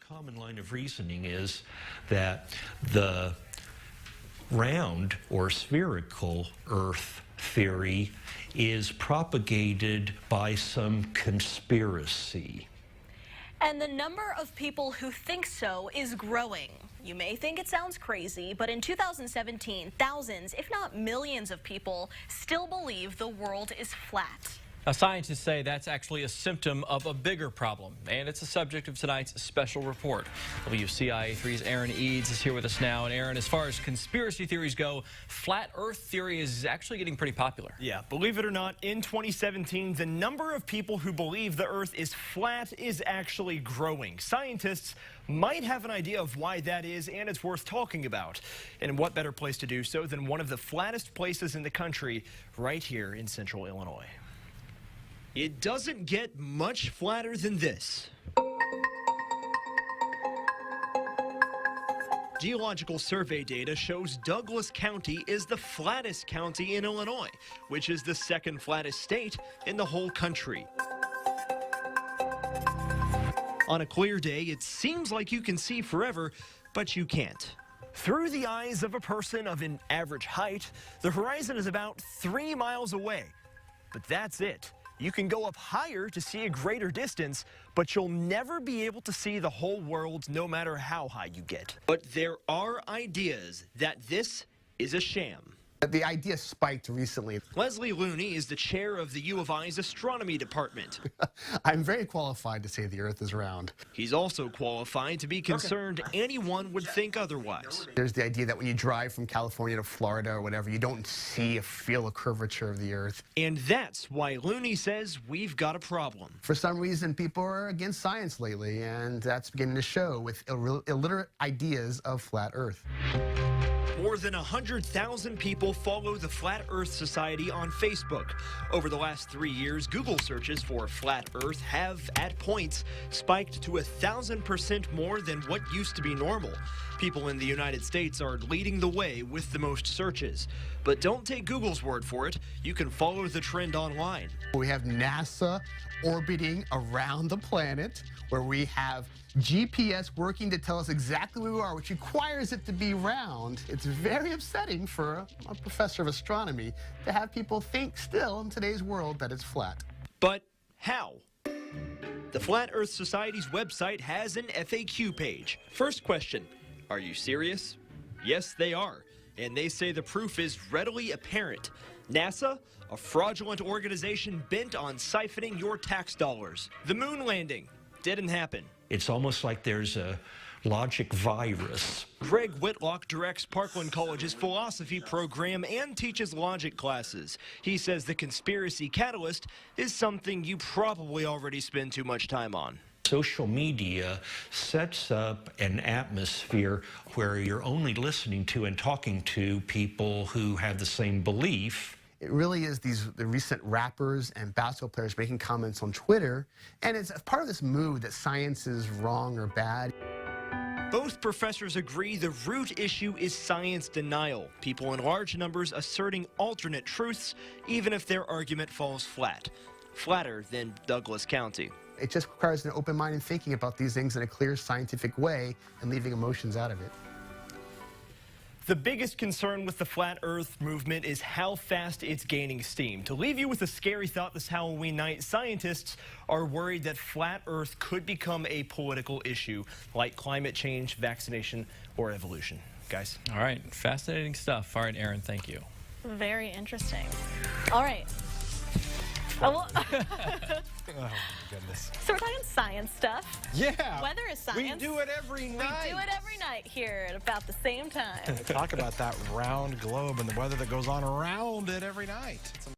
common line of reasoning is that the round or spherical Earth theory is propagated by some conspiracy. And the number of people who think so is growing. You may think it sounds crazy, but in 2017, thousands, if not millions of people still believe the world is flat. Now, scientists say that's actually a symptom of a bigger problem, and it's the subject of tonight's special report. WCIA3's Aaron Eads is here with us now. And Aaron, as far as conspiracy theories go, flat Earth theory is actually getting pretty popular. Yeah, believe it or not, in 2017, the number of people who believe the Earth is flat is actually growing. Scientists might have an idea of why that is, and it's worth talking about. And what better place to do so than one of the flattest places in the country, right here in central Illinois. It doesn't get much flatter than this. Geological survey data shows Douglas County is the flattest county in Illinois, which is the second flattest state in the whole country. On a clear day, it seems like you can see forever, but you can't. Through the eyes of a person of an average height, the horizon is about 3 miles away. But that's it. You can go up higher to see a greater distance, but you'll never be able to see the whole world no matter how high you get. But there are ideas that this is a sham. The idea spiked recently. Leslie Looney is the chair of the U of I's astronomy department. I'm very qualified to say the Earth is round. He's also qualified to be concerned anyone would think otherwise. There's the idea that when you drive from California to Florida or whatever, you don't see or feel a curvature of the Earth. And that's why Looney says we've got a problem. For some reason, people are against science lately, and that's beginning to show with illiterate ideas of flat Earth. More than 100,000 people follow the Flat Earth Society on Facebook. Over the last 3 years, Google searches for Flat Earth have, at points, spiked to 1,000% more than what used to be normal. People in the United States are leading the way with the most searches. But don't take Google's word for it. You can follow the trend online. We have NASA orbiting around the planet, where we have GPS working to tell us exactly where we are, which requires it to be round. It's very upsetting for a professor of astronomy to have people think still in today's world that it's flat. But how? The Flat Earth Society's website has an FAQ page. First question, are you serious? Yes, they are. And they say the proof is readily apparent. NASA, a fraudulent organization bent on siphoning your tax dollars. The moon landing didn't happen. It's almost like there's a logic virus. Greg Whitlock directs Parkland College's philosophy program and teaches logic classes. He says the conspiracy catalyst is something you probably already spend too much time on. Social media sets up an atmosphere where you're only listening to and talking to people who have the same belief. It really is the recent rappers and basketball players making comments on Twitter, and it's part of this move that science is wrong or bad. Both professors agree the root issue is science denial, people in large numbers asserting alternate truths, even if their argument falls flat. Flatter than Douglas County. It just requires an open mind and thinking about these things in a clear scientific way and leaving emotions out of it. The biggest concern with the Flat Earth movement is how fast it's gaining steam. To leave you with a scary thought this Halloween night, scientists are worried that Flat Earth could become a political issue like climate change, vaccination, or evolution. Guys. All right, fascinating stuff. All right, Aaron, thank you. Very interesting. All right. Oh, well, Oh, my goodness. so we're talking science stuff. Yeah. Weather is science. We do it every night. We do it every night here at about the same time. Talk about that round globe and the weather that goes on around it every night. It's amazing.